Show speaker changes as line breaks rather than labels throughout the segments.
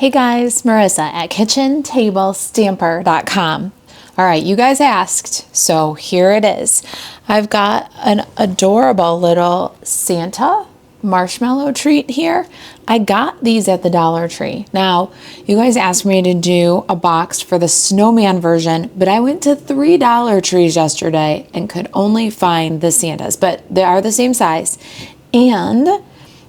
Hey guys, Marissa at kitchentablestamper.com. All right, you guys asked, so here it is. I've got an adorable little Santa marshmallow treat here. I got these at the Dollar Tree. Now, you guys asked me to do a box for the snowman version, but I went to 3 Dollar Trees yesterday and could only find the Santas, but they are the same size. And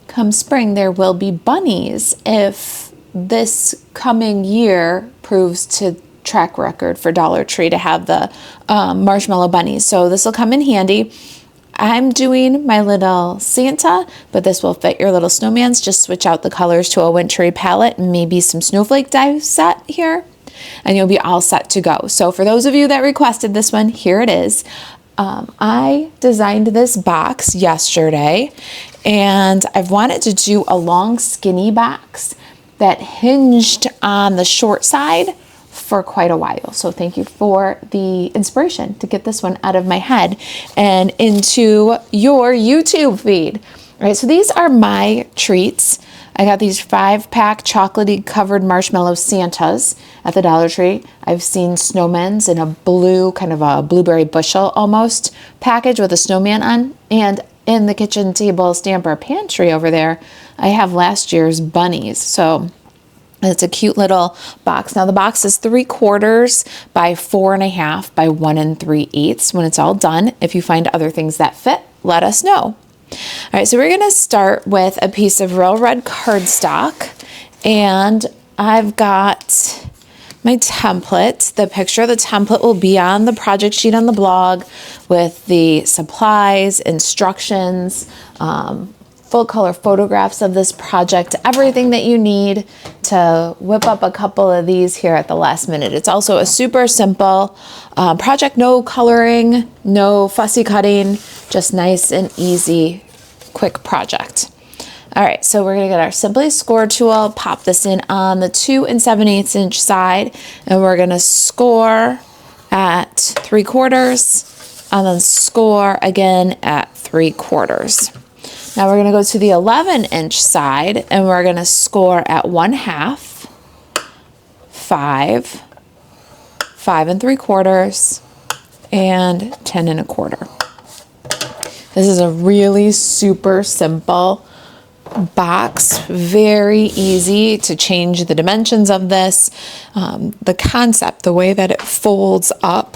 come spring, there will be bunnies if this coming year proves to track record for Dollar Tree to have the marshmallow bunnies. So this will come in handy. I'm doing my little Santa, but this will fit your little snowmans. Just switch out the colors to a wintry palette and maybe some snowflake die set here, and you'll be all set to go. So for those of you that requested this one, here it is. I designed this box yesterday, and I've wanted to do a long skinny box that hinged on the short side for quite a while. So thank you for the inspiration to get this one out of my head and into your YouTube feed. All right, so these are my treats. I got these 5-pack chocolatey covered marshmallow Santas at the Dollar Tree. I've seen snowmen's in a blue, kind of a blueberry bushel almost package with a snowman on. And in the kitchen table stamper pantry over there, I have last year's bunnies. So it's a cute little box. Now the box is 3/4 by 4.5 by 1 3/8 when it's all done. If you find other things that fit, let us know. All right, so we're gonna start with a piece of real red cardstock, and I've got my template. The picture of the template will be on the project sheet on the blog with the supplies, instructions, full color photographs of this project, everything that you need to whip up a couple of these here at the last minute. It's also a super simple project, no coloring, no fussy cutting, just nice and easy, quick project. All right, so we're gonna get our Simply Score tool, pop this in on the 2 7/8 inch side, and we're gonna score at 3/4 and then score again at 3/4. Now we're gonna go to the 11-inch side and we're gonna score at 1/2, 5, 5 3/4, and 10 1/4. This is a really super simple box, very easy to change the dimensions of this. The concept, the way that it folds up,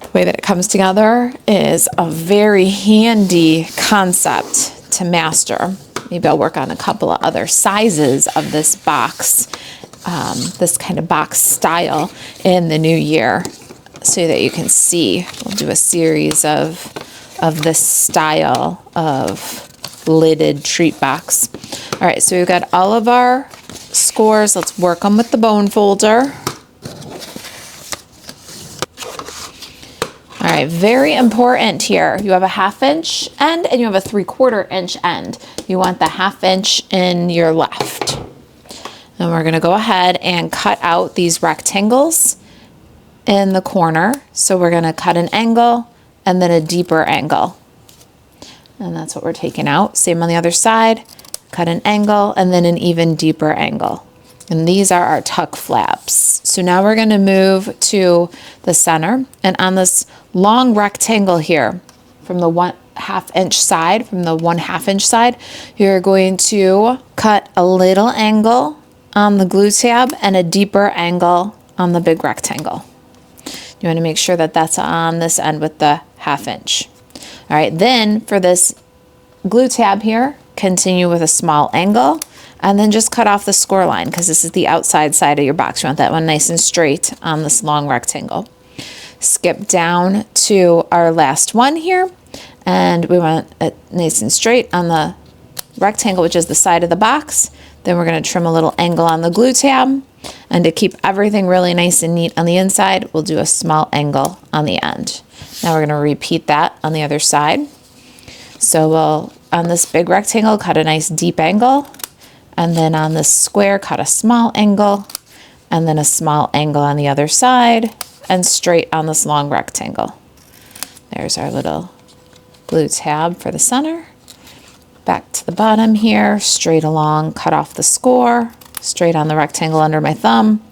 the way that it comes together is a very handy concept to master. Maybe I'll work on a couple of other sizes of this box, this kind of box style in the new year so that you can see. We'll do a series of this style of lidded treat box. All right, so we've got all of our scores. Let's work them with the bone folder. All right, very important here. You have a 1/2 inch end and you have a 3/4 inch end. You want the 1/2 inch in your left. And we're gonna go ahead and cut out these rectangles in the corner. So we're gonna cut an angle and then a deeper angle. And that's what we're taking out. Same on the other side, cut an angle and then an even deeper angle. And these are our tuck flaps. So now we're gonna move to the center, and on this long rectangle here, from the 1/2 inch side, you're going to cut a little angle on the glue tab and a deeper angle on the big rectangle. You wanna make sure that that's on this end with the 1/2 inch. All right, then for this glue tab here, continue with a small angle and then just cut off the score line because this is the outside side of your box. You want that one nice and straight on this long rectangle. Skip down to our last one here, and we want it nice and straight on the rectangle, which is the side of the box. Then we're gonna trim a little angle on the glue tab, and to keep everything really nice and neat on the inside, we'll do a small angle on the end. Now we're gonna repeat that on the other side. So we'll, on this big rectangle, cut a nice deep angle, and then on this square, cut a small angle, and then a small angle on the other side, and straight on this long rectangle. There's our little glue tab for the center. Back to the bottom here, straight along, cut off the score, straight on the rectangle under my thumb,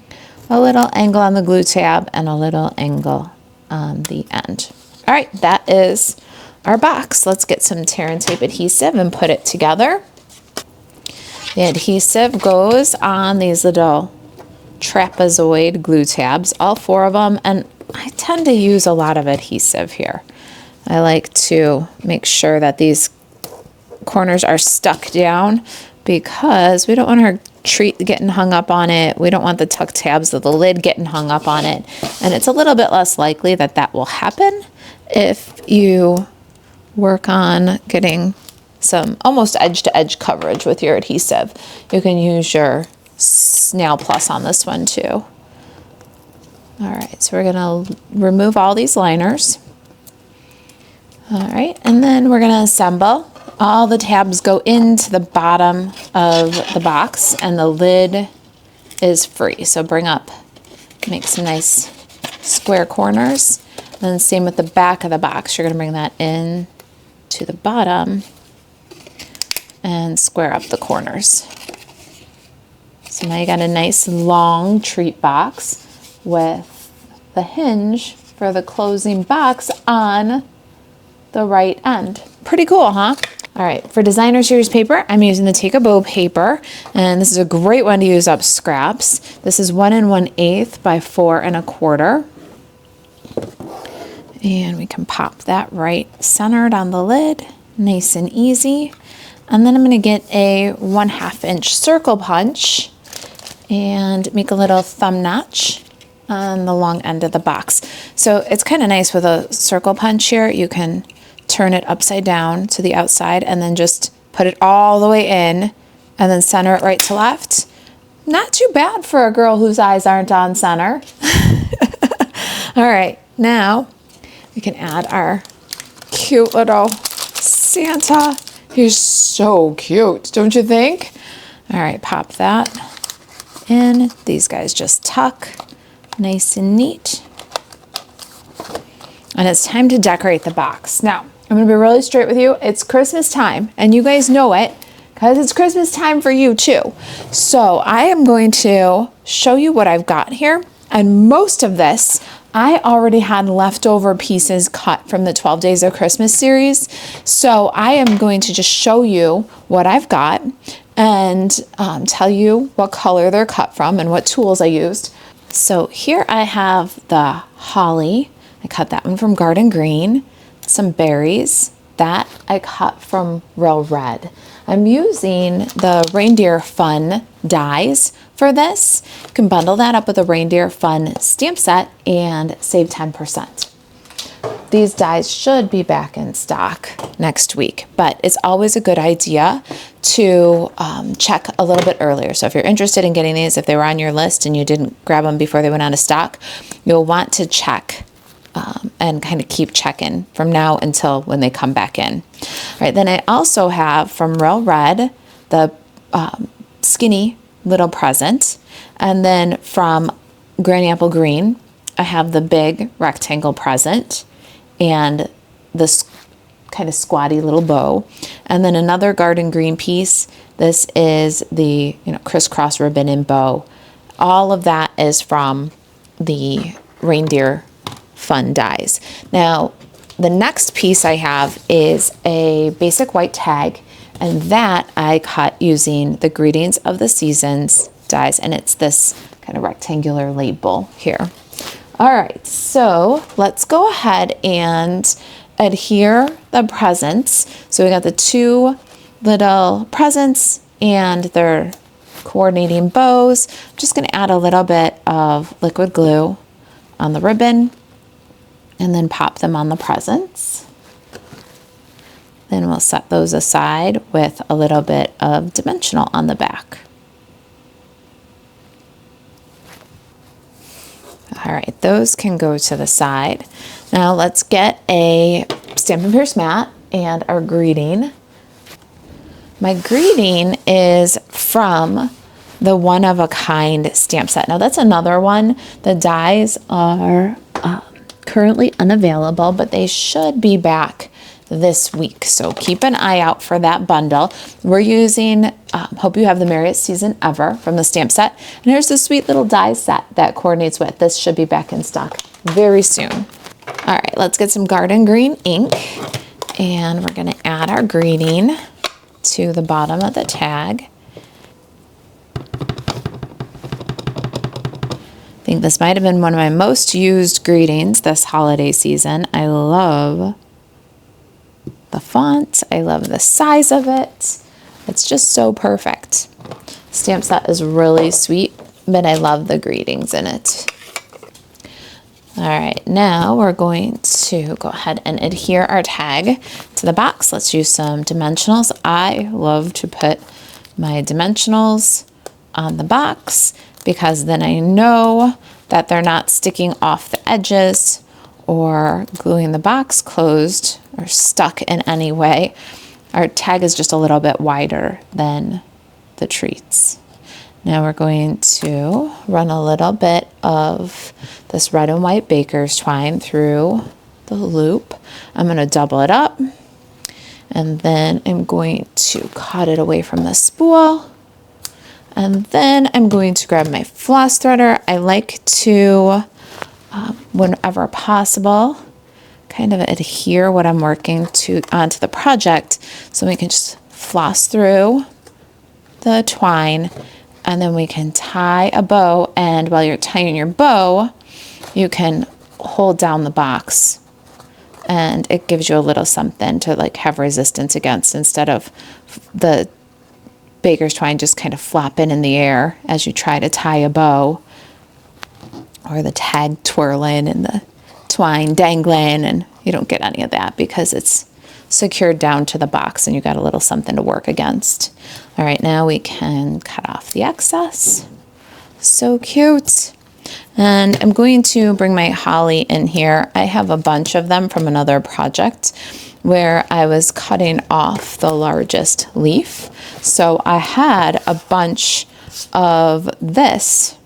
a little angle on the glue tab, and a little angle on the end. All right, that is our box. Let's get some tear and tape adhesive and put it together. The adhesive goes on these little trapezoid glue tabs, all 4 of them, and I tend to use a lot of adhesive here. I like to make sure that these corners are stuck down because we don't want our treat getting hung up on it. We don't want the tuck tabs of the lid getting hung up on it. And it's a little bit less likely that that will happen if you work on getting some almost edge-to-edge coverage with your adhesive. You can use your Nail Plus on this one too. All right, so we're gonna remove all these liners. All right, and then we're gonna assemble. All the tabs go into the bottom of the box and the lid is free. So bring up, make some nice square corners. And then same with the back of the box. You're gonna bring that in to the bottom and square up the corners. So now you got a nice long treat box with the hinge for the closing box on the right end. Pretty cool, huh? All right, for designer series paper, I'm using the Take a Bow paper, and this is a great one to use up scraps. This is 1 1/8 by 4 1/4. And we can pop that right centered on the lid, nice and easy. And then I'm gonna get a 1/2 inch circle punch and make a little thumb notch on the long end of the box. So it's kind of nice with a circle punch here. You can turn it upside down to the outside and then just put it all the way in and then center it right to left. Not too bad for a girl whose eyes aren't on center. All right, now we can add our cute little Santa. He's so cute, don't you think? All right, pop that in. These guys just tuck, nice and neat. And it's time to decorate the box. Now, I'm gonna be really straight with you. It's Christmas time, and you guys know it, because it's Christmas time for you too. So I am going to show you what I've got here. And most of this, I already had leftover pieces cut from the 12 Days of Christmas series. So I am going to just show you what I've got and tell you what color they're cut from and what tools I used. So here I have the holly. I cut that one from Garden Green. Some berries. That I cut from Real Red. I'm using the Reindeer Fun Dies for this. You can bundle that up with a Reindeer Fun stamp set and save 10%. These dies should be back in stock next week, but it's always a good idea to check a little bit earlier. So if you're interested in getting these, if they were on your list and you didn't grab them before they went out of stock, you'll want to check and kind of keep checking from now until when they come back in. All right, then I also have from Real Red the skinny little present, and then from Granny Apple Green I have the big rectangle present and this kind of squatty little bow, and then another Garden Green piece. This is the crisscross ribbon and bow. All of that is from the Reindeer Fun Dies. Now, the next piece I have is a basic white tag, and that I cut using the Greetings of the Seasons dies, and it's this kind of rectangular label here. All right, so let's go ahead and adhere the presents. So we got the 2 little presents and their coordinating bows. I'm just going to add a little bit of liquid glue on the ribbon and then pop them on the presents. Then we'll set those aside with a little bit of dimensional on the back. All right, those can go to the side. Now let's get a Stampin' Pierce mat and our greeting. My greeting is from the One of a Kind stamp set. Now that's another one. The dies are currently unavailable, but they should be back this week. So keep an eye out for that bundle. We're using Hope You Have the Merriest Season Ever from the stamp set. And here's the sweet little die set that coordinates with. This should be back in stock very soon. All right, let's get some garden green ink. And we're gonna add our greeting to the bottom of the tag. I think this might have been one of my most used greetings this holiday season. I love the font. I love the size of it. It's just so perfect. Stamp set is really sweet, but I love the greetings in it. All right, now we're going to go ahead and adhere our tag to the box. Let's use some dimensionals. I love to put my dimensionals on the box because then I know that they're not sticking off the edges or gluing the box closed or stuck in any way. Our tag is just a little bit wider than the treats. Now we're going to run a little bit of this red and white baker's twine through the loop. I'm going to double it up, and then I'm going to cut it away from the spool. And then I'm going to grab my floss threader. I like to, whenever possible, kind of adhere what I'm working to onto the project so we can just floss through the twine. And then we can tie a bow, and while you're tying your bow, you can hold down the box, and it gives you a little something to like have resistance against instead of the baker's twine just kind of flopping in the air as you try to tie a bow, or the tag twirling and the twine dangling, and you don't get any of that because it's secured down to the box and you got a little something to work against. All right, now we can cut off the excess. So cute. And I'm going to bring my holly in here. I have a bunch of them from another project where I was cutting off the largest leaf. So I had a bunch of this.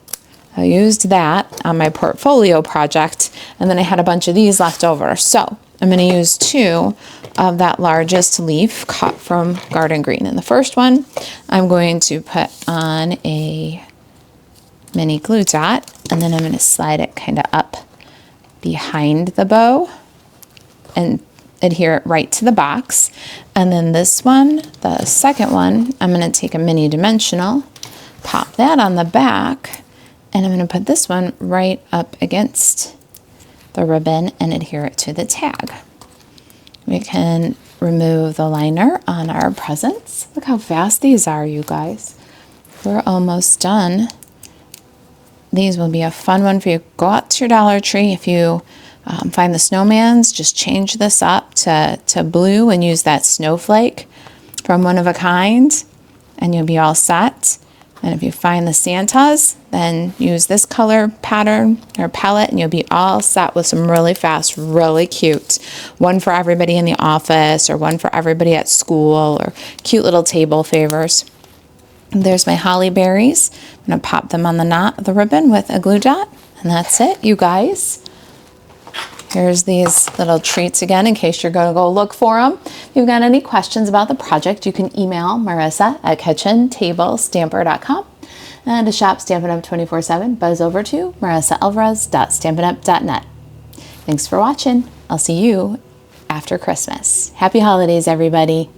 I used that on my portfolio project, and then I had a bunch of these left over. So I'm going to use 2 of that largest leaf cut from Garden Green. And the first one, I'm going to put on a mini glue dot, and then I'm going to slide it kind of up behind the bow and adhere it right to the box. And then this one, the second one, I'm going to take a mini dimensional, pop that on the back, and I'm going to put this one right up against the ribbon and adhere it to the tag. We can remove the liner on our presents. Look how fast these are, you guys. We're almost done. These will be a fun one for you. Go out to your Dollar Tree. If you find the snowmans, just change this up to blue and use that snowflake from One of a Kind, and you'll be all set. And if you find the Santas, then use this color pattern or palette, and you'll be all set with some really fast, really cute. One for everybody in the office, or one for everybody at school, or cute little table favors. There's my holly berries. I'm going to pop them on the knot of the ribbon with a glue dot, and that's it, you guys. Here's these little treats again in case you're going to go look for them. If you've got any questions about the project, you can email Marisa at kitchentablestamper.com. And to shop Stampin' Up 24/7, buzz over to marisaalvarez.stampinup.net. Thanks for watching. I'll see you after Christmas. Happy holidays, everybody.